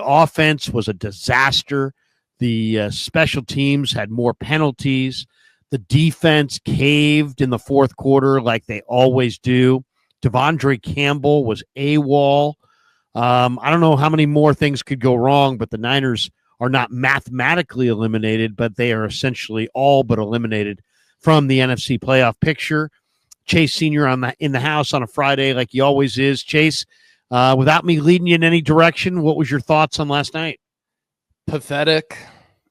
offense was a disaster. The special teams had more penalties. The defense caved in the fourth quarter like they always do. Devondre Campbell was AWOL. I don't know how many more things could go wrong, but the Niners are not mathematically eliminated, but they are essentially all but eliminated from the NFC playoff picture. Chase Senior in the house on a Friday like he always is. Chase, without me leading you in any direction, what was your thoughts on last night? Pathetic,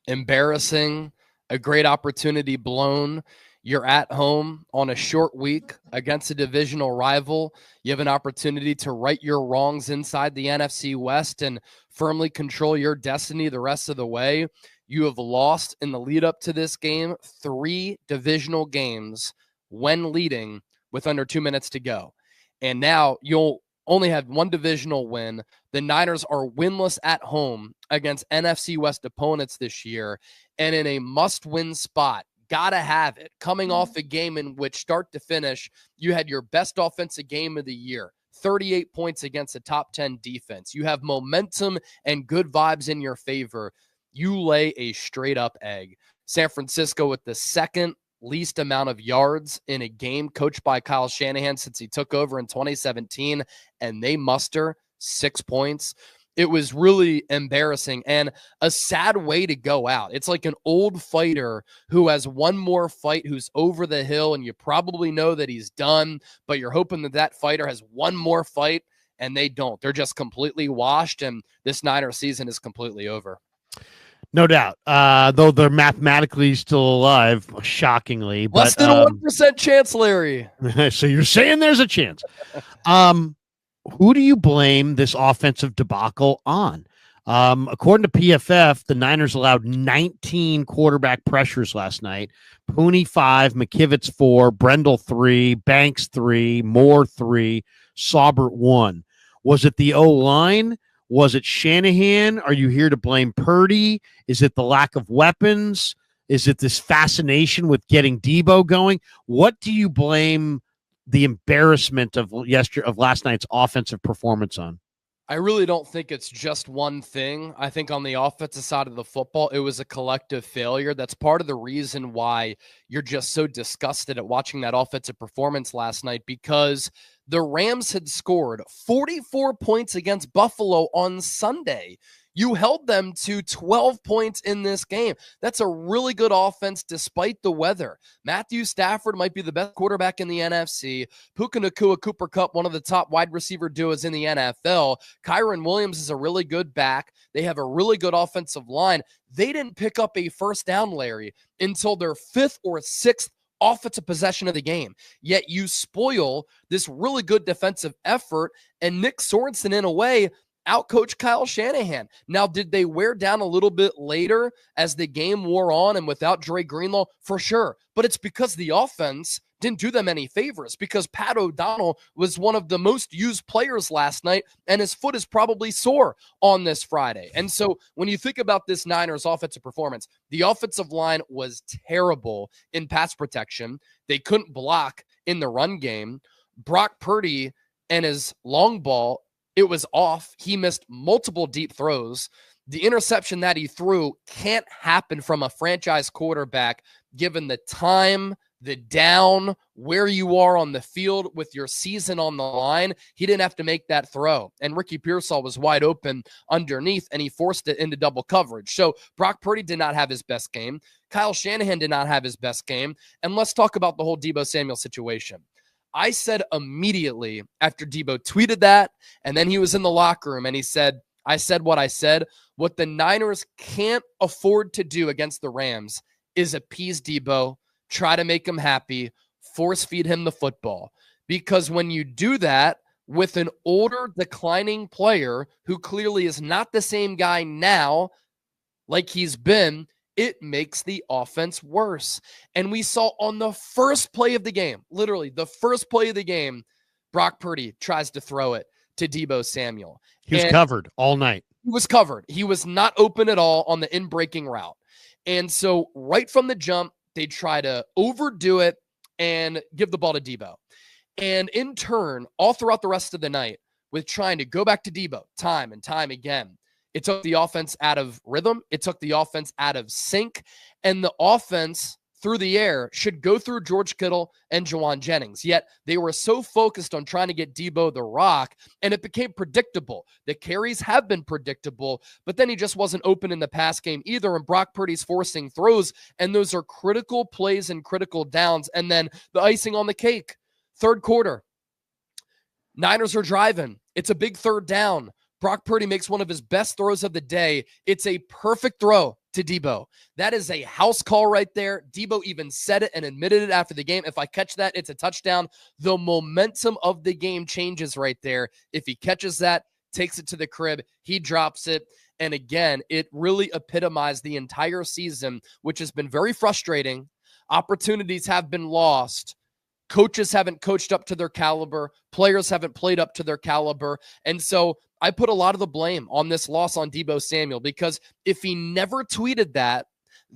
embarrassing, a great opportunity blown. You're at home on a short week against a divisional rival. You have an opportunity to right your wrongs inside the NFC West and firmly control your destiny the rest of the way. You have lost in the lead up to this game 3 divisional games when leading with under 2 minutes to go. And now you'll only have 1 divisional win. The Niners are winless at home against NFC West opponents this year and in a must-win spot. Gotta have it. Coming off a game in which start to finish, you had your best offensive game of the year, 38 points against a top 10 defense. You have momentum and good vibes in your favor. You lay a straight-up egg. San Francisco with the second least amount of yards in a game coached by Kyle Shanahan since he took over in 2017, and they muster 6 points. It was really embarrassing and a sad way to go out. It's like an old fighter who has one more fight, who's over the hill, and you probably know that he's done, but you're hoping that that fighter has one more fight, and they don't. They're just completely washed, and this Niner season is completely over. No doubt. Though they're mathematically still alive, shockingly. Less than a 1% chance, Larry. So you're saying there's a chance. Who do you blame this offensive debacle on? According to PFF, the Niners allowed 19 quarterback pressures last night. Purdy 5, McKivitz 4, Brendel 3, Banks 3, Moore 3, Saubert 1. Was it the O-line? Was it Shanahan? Are you here to blame Purdy? Is it the lack of weapons? Is it this fascination with getting Debo going? What do you blame the embarrassment of last night's offensive performance on? I really don't think it's just one thing. I think on the offensive side of the football, it was a collective failure. That's part of the reason why you're just so disgusted at watching that offensive performance last night, because the Rams had scored 44 points against Buffalo on Sunday. You held them to 12 points in this game. That's a really good offense despite the weather. Matthew Stafford might be the best quarterback in the NFC. Puka Nacua, Cooper Kupp, one of the top wide receiver duos in the NFL. Kyron Williams is a really good back. They have a really good offensive line. They didn't pick up a first down, Larry, until their 5th or 6th offensive possession of the game. Yet you spoil this really good defensive effort, and Nick Sorensen, in a way, outcoached Kyle Shanahan. Now, did they wear down a little bit later as the game wore on and without Dre Greenlaw? For sure. But it's because the offense didn't do them any favors, because Pat O'Donnell was one of the most used players last night, and his foot is probably sore on this Friday. And so when you think about this Niners offensive performance, the offensive line was terrible in pass protection. They couldn't block in the run game. Brock Purdy and his long ball, it was off. He missed multiple deep throws. The interception that he threw can't happen from a franchise quarterback, given the time, the down, where you are on the field with your season on the line. He didn't have to make that throw. And Ricky Pearsall was wide open underneath, and he forced it into double coverage. So Brock Purdy did not have his best game. Kyle Shanahan did not have his best game. And let's talk about the whole Deebo Samuel situation. I said immediately after Deebo tweeted that, and then he was in the locker room and he said, I said what I said. What the Niners can't afford to do against the Rams is appease Deebo, try to make him happy, force feed him the football. Because when you do that with an older, declining player who clearly is not the same guy now like he's been, it makes the offense worse. And we saw on the first play of the game, literally the first play of the game, Brock Purdy tries to throw it to Deebo Samuel. He was covered all night. He was covered. He was not open at all on the in-breaking route. And so right from the jump, they try to overdo it and give the ball to Deebo. And in turn, all throughout the rest of the night, with trying to go back to Deebo time and time again, It took the offense out of rhythm. It took the offense out of sync. And the offense through the air should go through George Kittle and Juwan Jennings. Yet they were so focused on trying to get Deebo the rock, and it became predictable. The carries have been predictable, but then he just wasn't open in the pass game either, and Brock Purdy's forcing throws, and those are critical plays and critical downs. And then the icing on the cake, third quarter, Niners are driving. It's a big third down. Brock Purdy makes one of his best throws of the day. It's a perfect throw to Deebo. That is a house call right there. Deebo even said it and admitted it after the game. If I catch that, it's a touchdown. The momentum of the game changes right there. If he catches that, takes it to the crib, he drops it. And again, it really epitomized the entire season, which has been very frustrating. Opportunities have been lost. Coaches haven't coached up to their caliber. Players haven't played up to their caliber. And so I put a lot of the blame on this loss on Deebo Samuel, because if he never tweeted that,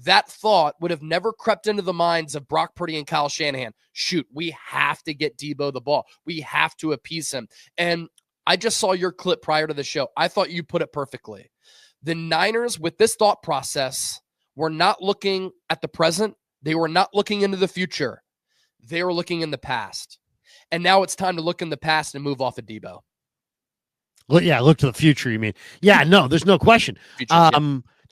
that thought would have never crept into the minds of Brock Purdy and Kyle Shanahan. Shoot, we have to get Deebo the ball. We have to appease him. And I just saw your clip prior to the show. I thought you put it perfectly. The Niners, with this thought process, were not looking at the present. They were not looking into the future. They were looking in the past. And now it's time to look in the past and move off of Deebo. Well, yeah, look to the future, you mean. Yeah, no, there's no question.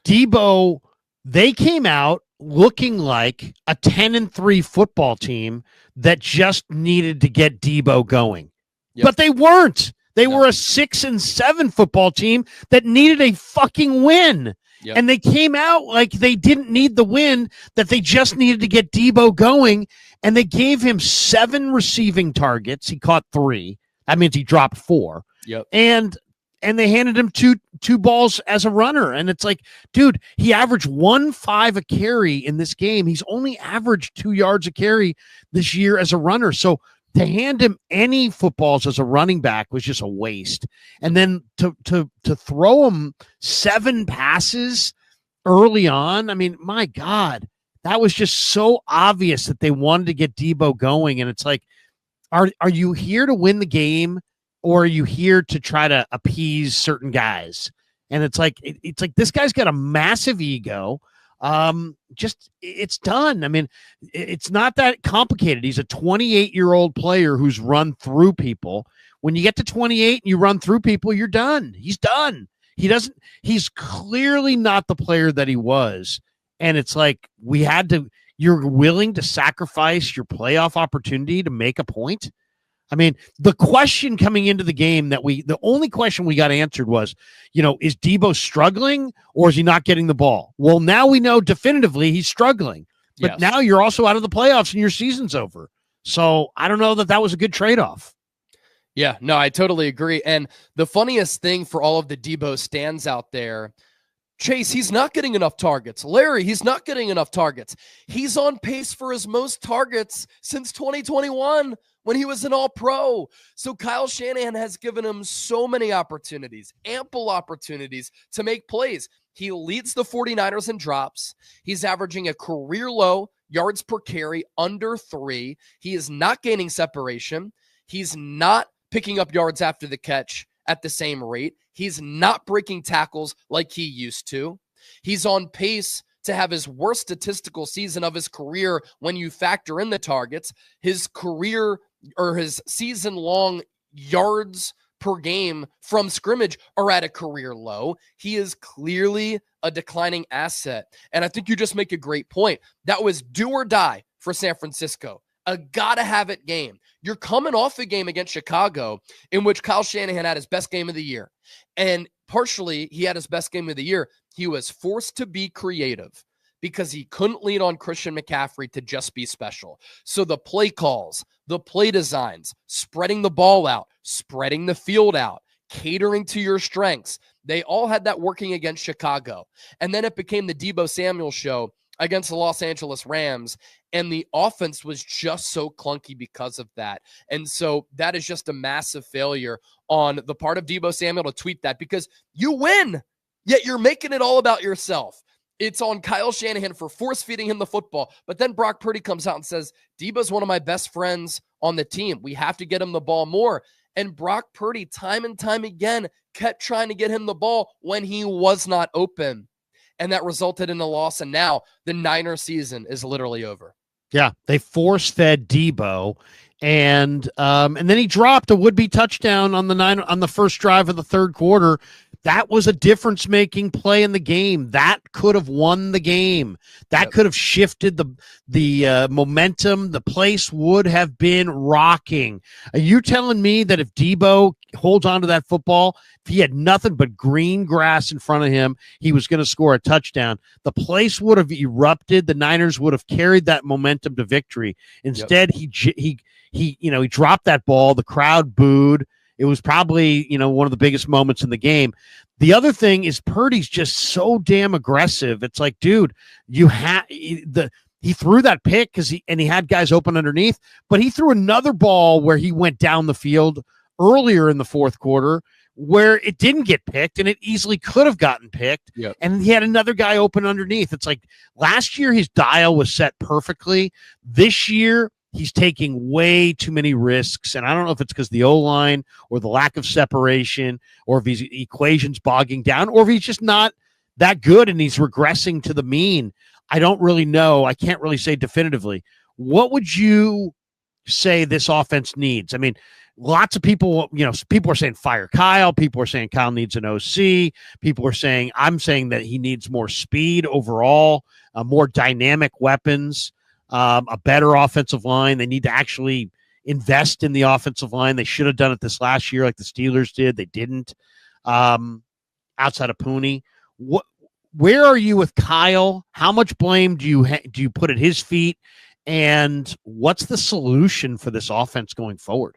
Deebo, they came out looking like a 10-3 football team that just needed to get Deebo going. Yep. But they weren't. They were a 6-7 football team that needed a fucking win. Yep. And they came out like they didn't need the win, that they just needed to get Deebo going. And they gave him 7 receiving targets. He caught 3. That means he dropped 4. Yep. And they handed him two balls as a runner. And it's like, dude, he averaged 1.5 a carry in this game. He's only averaged 2 yards a carry this year as a runner. So to hand him any footballs as a running back was just a waste. And then to throw him 7 passes early on, I mean, my God, that was just so obvious that they wanted to get Deebo going. And it's like, are you here to win the game, or are you here to try to appease certain guys? And it's like this guy's got a massive ego. It's done. I mean, it's not that complicated. He's a 28-year-old player who's run through people. When you get to 28 and you run through people, you're done. He's done. He's clearly not the player that he was. And it's like, you're willing to sacrifice your playoff opportunity to make a point. I mean, the question coming into the game the only question we got answered was, is Deebo struggling or is he not getting the ball? Well, now we know definitively he's struggling, but now you're also out of the playoffs and your season's over. So I don't know that was a good trade-off. Yeah, no, I totally agree. And the funniest thing for all of the Deebo stands out there, Chase, he's not getting enough targets. Larry, he's not getting enough targets. He's on pace for his most targets since 2021 when he was an All-Pro. So Kyle Shanahan has given him so many opportunities, ample opportunities to make plays. He leads the 49ers in drops. He's averaging a career low yards per carry, under 3. He is not gaining separation. He's not picking up yards after the catch at the same rate. He's not breaking tackles like he used to. He's on pace to have his worst statistical season of his career when you factor in the targets. His career or his season-long yards per game from scrimmage are at a career low. He is clearly a declining asset. And I think you just make a great point. That was do or die for San Francisco. A gotta-have-it game. You're coming off a game against Chicago in which Kyle Shanahan had his best game of the year. And partially, he had his best game of the year. He was forced to be creative because he couldn't lean on Christian McCaffrey to just be special. So the play calls, the play designs, spreading the ball out, spreading the field out, catering to your strengths, they all had that working against Chicago. And then it became the Deebo Samuel show against the Los Angeles Rams, and the offense was just so clunky because of that. And so that is just a massive failure on the part of Deebo Samuel to tweet that, because you win, yet you're making it all about yourself. It's on Kyle Shanahan for force-feeding him the football, but then Brock Purdy comes out and says, Deebo's one of my best friends on the team. We have to get him the ball more. And Brock Purdy, time and time again, kept trying to get him the ball when he was not open. And that resulted in a loss. And now the Niners season is literally over. Yeah, they force-fed Deebo, and then he dropped a would-be touchdown on the first drive of the third quarter. That was a difference-making play in the game. That could have won the game. That could have shifted the momentum. The place would have been rocking. Are you telling me that if Deebo holds on to that football, if he had nothing but green grass in front of him, he was going to score a touchdown? The place would have erupted. The Niners would have carried that momentum to victory. Instead, he dropped that ball. The crowd booed. It was probably, one of the biggest moments in the game. The other thing is Purdy's just so damn aggressive. It's like, dude, he threw that pick because he had guys open underneath, but he threw another ball where he went down the field earlier in the fourth quarter where it didn't get picked, and it easily could have gotten picked. Yep. And he had another guy open underneath. It's like last year his dial was set perfectly. This year he's taking way too many risks, and I don't know if it's because the O-line or the lack of separation or if his equations bogging down or if he's just not that good and he's regressing to the mean. I don't really know. I can't really say definitively. What would you say this offense needs? I mean, lots of people, people are saying fire Kyle. People are saying Kyle needs an OC. I'm saying that he needs more speed overall, more dynamic weapons, a better offensive line. They need to actually invest in the offensive line. They should have done it this last year like the Steelers did. They didn't. Outside of Purdy. Where are you with Kyle? How much blame do you put at his feet? And what's the solution for this offense going forward?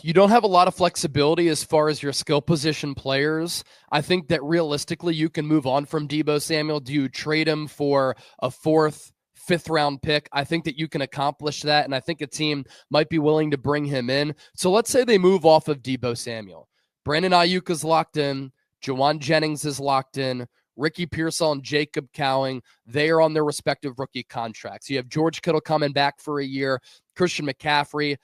You don't have a lot of flexibility as far as your skill position players. I think that realistically you can move on from Deebo Samuel. Do you trade him for a fourth, fifth round pick? I think that you can accomplish that, and I think a team might be willing to bring him in. So let's say they move off of Deebo Samuel. Brandon Ayuk is locked in. Jawan Jennings is locked in. Ricky Pearsall and Jacob Cowing, they are on their respective rookie contracts. You have George Kittle coming back for a year. Christian McCaffrey,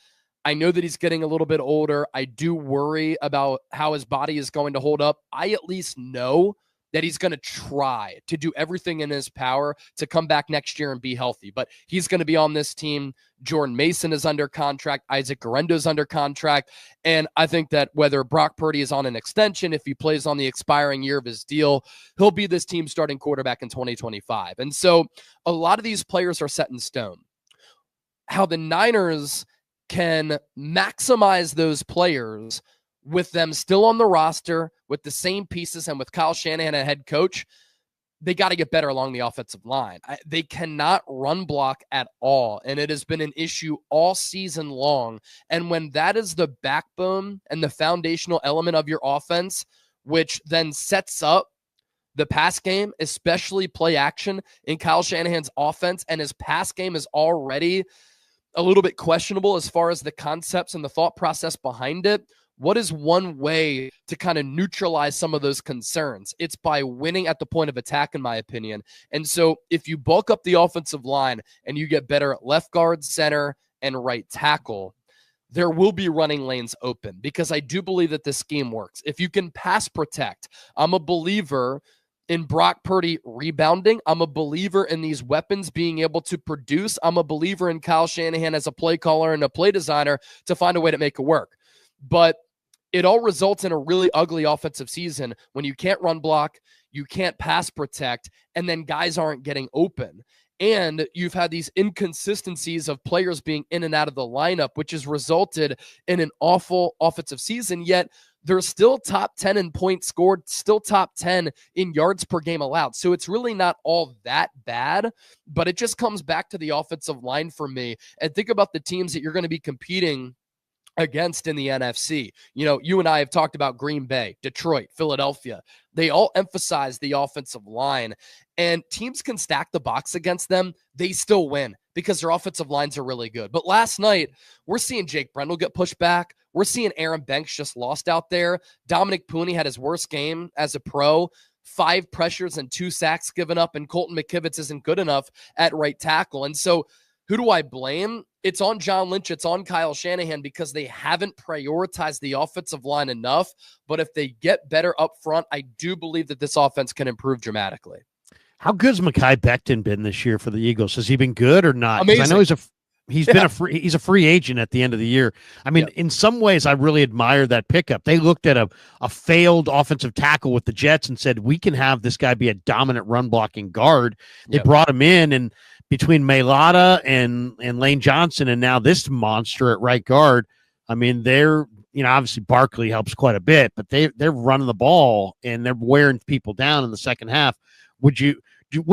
I know that he's getting a little bit older. I do worry about how his body is going to hold up. I at least know that he's going to try to do everything in his power to come back next year and be healthy. But he's going to be on this team. Jordan Mason is under contract. Isaac Guerendo is under contract. And I think that whether Brock Purdy is on an extension, if he plays on the expiring year of his deal, he'll be this team's starting quarterback in 2025. And so a lot of these players are set in stone. How the Niners can maximize those players with them still on the roster, with the same pieces, and with Kyle Shanahan a head coach, they got to get better along the offensive line. They cannot run block at all, and it has been an issue all season long. And when that is the backbone and the foundational element of your offense, which then sets up the pass game, especially play action in Kyle Shanahan's offense, and his pass game is already a little bit questionable as far as the concepts and the thought process behind it. What is one way to kind of neutralize some of those concerns? It's by winning at the point of attack, in my opinion. And so if you bulk up the offensive line and you get better at left guard, center, and right tackle, there will be running lanes open, because I do believe that this scheme works. If you can pass protect, I'm a believer in Brock Purdy rebounding. I'm a believer in these weapons being able to produce. I'm a believer in Kyle Shanahan as a play caller and a play designer to find a way to make it work. But it all results in a really ugly offensive season when you can't run block, you can't pass protect, and then guys aren't getting open. And you've had these inconsistencies of players being in and out of the lineup, which has resulted in an awful offensive season, yet they're still top 10 in points scored, still top 10 in yards per game allowed. So it's really not all that bad, but it just comes back to the offensive line for me. And think about the teams that you're going to be competing against in the NFC. You know, you and I have talked about Green Bay, Detroit, Philadelphia. They all emphasize the offensive line, and teams can stack the box against them. They still win because their offensive lines are really good. But last night, we're seeing Jake Brendel get pushed back. We're seeing Aaron Banks just lost out there. Dominic Purdy had his worst game as a pro. 5 pressures and 2 sacks given up, and Colton McKivitz isn't good enough at right tackle. And so who do I blame? it's on John Lynch, it's on Kyle Shanahan because they haven't prioritized the offensive line enough. But if they get better up front, I do believe that this offense can improve dramatically. How good's Mekhi Becton been this year for the Eagles? Has he been good or not? Amazing. I know he's a free agent at the end of the year. I mean, in some ways, I really admire that pickup. They looked at a failed offensive tackle with the Jets and said, we can have this guy be a dominant run blocking guard. They brought him in, and between Mailata and Lane Johnson and now this monster at right guard, I mean, they're, obviously Barkley helps quite a bit, but they're running the ball and they're wearing people down in the second half. What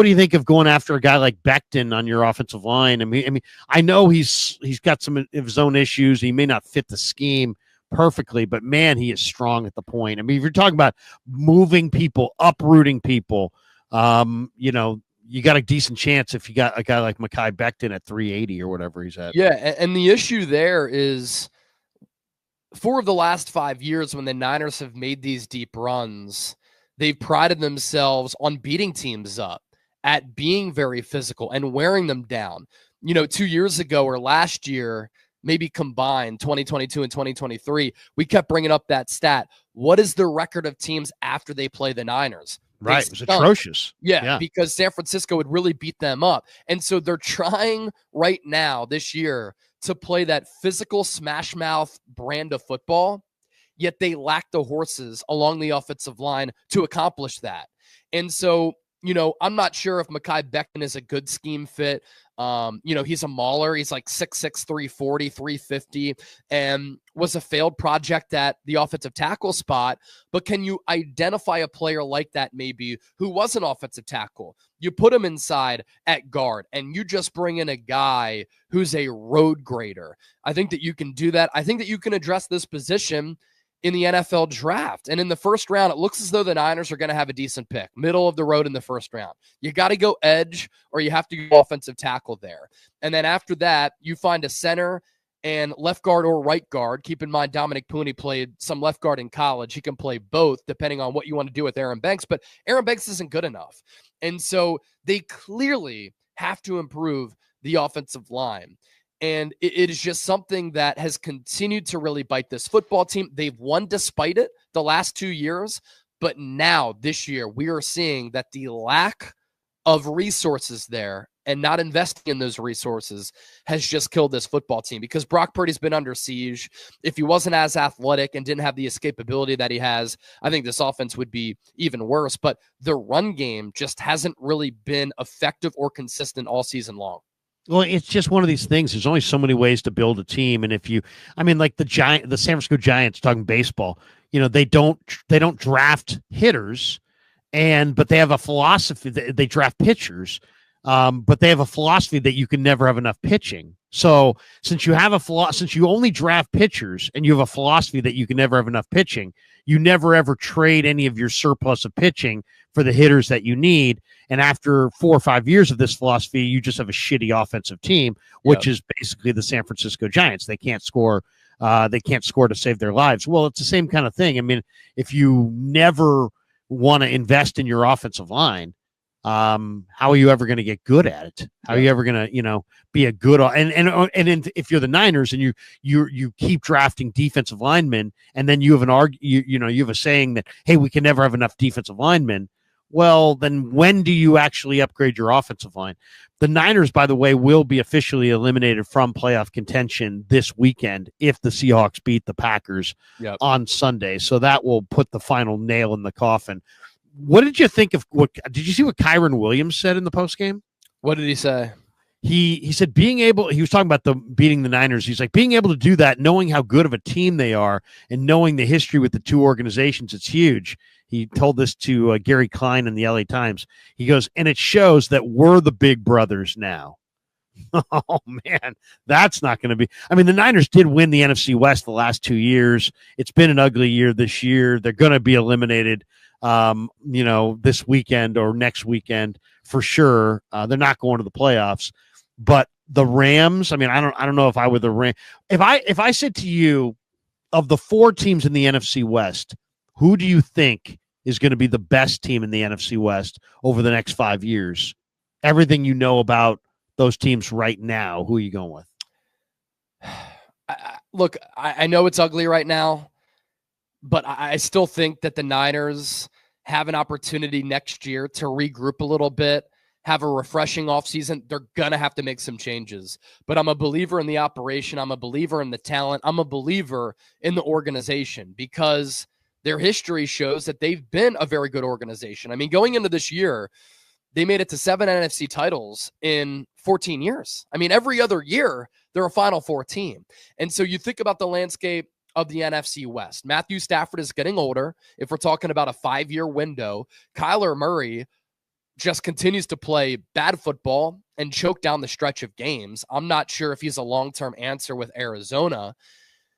do you think of going after a guy like Becton on your offensive line? I mean, I know he's got some of his own issues. He may not fit the scheme perfectly, but man, he is strong at the point. I mean, if you're talking about moving people, uprooting people, you got a decent chance if you got a guy like Mekhi Becton at 380 or whatever he's at. Yeah, and the issue there is 4 of the last 5 years when the Niners have made these deep runs, they've prided themselves on beating teams up, at being very physical and wearing them down. 2 years ago or last year, maybe combined 2022 and 2023, we kept bringing up that stat. What is the record of teams after they play the Niners? Right. It was atrocious. Yeah, because San Francisco would really beat them up. And so they're trying right now this year to play that physical smash mouth brand of football, yet they lack the horses along the offensive line to accomplish that. And so, I'm not sure if Mekhi Becton is a good scheme fit. He's a mauler. He's like 6'6", 340, 350, and was a failed project at the offensive tackle spot. But can you identify a player like that maybe who was an offensive tackle? You put him inside at guard, and you just bring in a guy who's a road grader. I think that you can do that. I think that you can address this position in the NFL draft. And in the first round, it looks as though the Niners are going to have a decent pick, middle of the road in the first round. You got to go edge or you have to go offensive tackle there. And then after that, you find a center and left guard or right guard. Keep in mind, Dominic Pooney played some left guard in college. He can play both depending on what you want to do with Aaron Banks, but Aaron Banks isn't good enough. And so they clearly have to improve the offensive line. And it is just something that has continued to really bite this football team. They've won despite it the last 2 years. But now this year, we are seeing that the lack of resources there and not investing in those resources has just killed this football team because Brock Purdy's been under siege. If he wasn't as athletic and didn't have the escapability that he has, I think this offense would be even worse. But the run game just hasn't really been effective or consistent all season long. Well, it's just one of these things. There's only so many ways to build a team, and like the San Francisco Giants, talking baseball, they don't draft hitters, but they have a philosophy that they draft pitchers, but they have a philosophy that you can never have enough pitching. So since you only draft pitchers and you have a philosophy that you can never have enough pitching, you never ever trade any of your surplus of pitching for the hitters that you need. And after 4 or 5 years of this philosophy, you just have a shitty offensive team, which is basically the San Francisco Giants. They can't score. They can't score to save their lives. Well, it's the same kind of thing. I mean, if you never want to invest in your offensive line, how are you ever going to get good at it? How are you ever going to, be a good and if you're the Niners and you keep drafting defensive linemen, and then you have you have a saying that, hey, we can never have enough defensive linemen. Well, then when do you actually upgrade your offensive line? The Niners, by the way, will be officially eliminated from playoff contention this weekend if the Seahawks beat the Packers on Sunday. So that will put the final nail in the coffin. What did you think of did you see what Kyron Williams said in the postgame? What did he say? He said he was talking about beating the Niners. He's like, being able to do that, knowing how good of a team they are and knowing the history with the two organizations, it's huge. He told this to Gary Klein in the LA Times. He goes, and it shows that we're the big brothers now. Oh, man, that's not going to be. I mean, the Niners did win the NFC West the last 2 years. It's been an ugly year this year. They're going to be eliminated, this weekend or next weekend for sure. They're not going to the playoffs. But the Rams, I mean, I don't know if I were the Rams. If I said to you, of the 4 teams in the NFC West, who do you think is going to be the best team in the NFC West over the next 5 years? Everything you know about those teams right now, who are you going with? Look, I know it's ugly right now, but I still think that the Niners have an opportunity next year to regroup a little bit, have a refreshing offseason. They're going to have to make some changes. But I'm a believer in the operation. I'm a believer in the talent. I'm a believer in the organization because their history shows that they've been a very good organization. I mean, going into this year, they made it to 7 NFC titles in 14 years. I mean, every other year, they're a Final Four team. And so you think about the landscape of the NFC West. Matthew Stafford is getting older. If we're talking about a 5-year window, Kyler Murray just continues to play bad football and choke down the stretch of games. I'm not sure if he's a long-term answer with Arizona.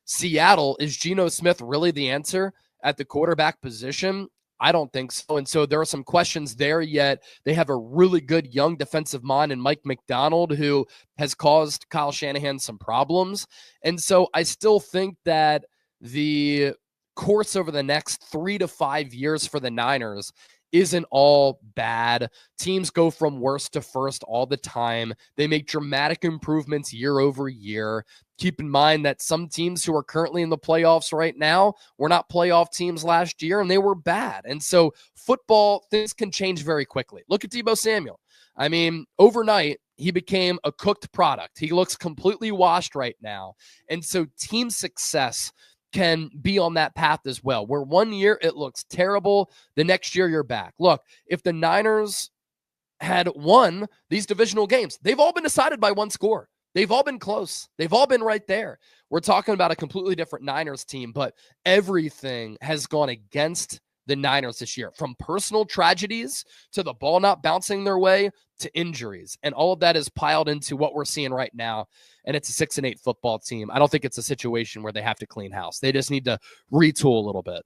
Seattle, is Geno Smith really the answer at the quarterback position? I don't think so. And so there are some questions there, yet they have a really good young defensive mind in Mike McDonald, who has caused Kyle Shanahan some problems. And so I still think that the course over the next 3 to 5 years for the Niners isn't all bad. Teams go from worst to first all the time. They make dramatic improvements year over year. Keep in mind that some teams who are currently in the playoffs right now were not playoff teams last year, and they were bad. And so football, things can change very quickly. Look at Deebo Samuel. I mean, overnight, he became a cooked product. He looks completely washed right now. And so team success can be on that path as well, where 1 year it looks terrible, the next year you're back. Look, if the Niners had won these divisional games, they've all been decided by one score. They've all been close. They've all been right there. We're talking about a completely different Niners team, but everything has gone against the Niners this year, from personal tragedies to the ball not bouncing their way to injuries. And all of that is piled into what we're seeing right now. And it's a 6-8 football team. I don't think it's a situation where they have to clean house. They just need to retool a little bit.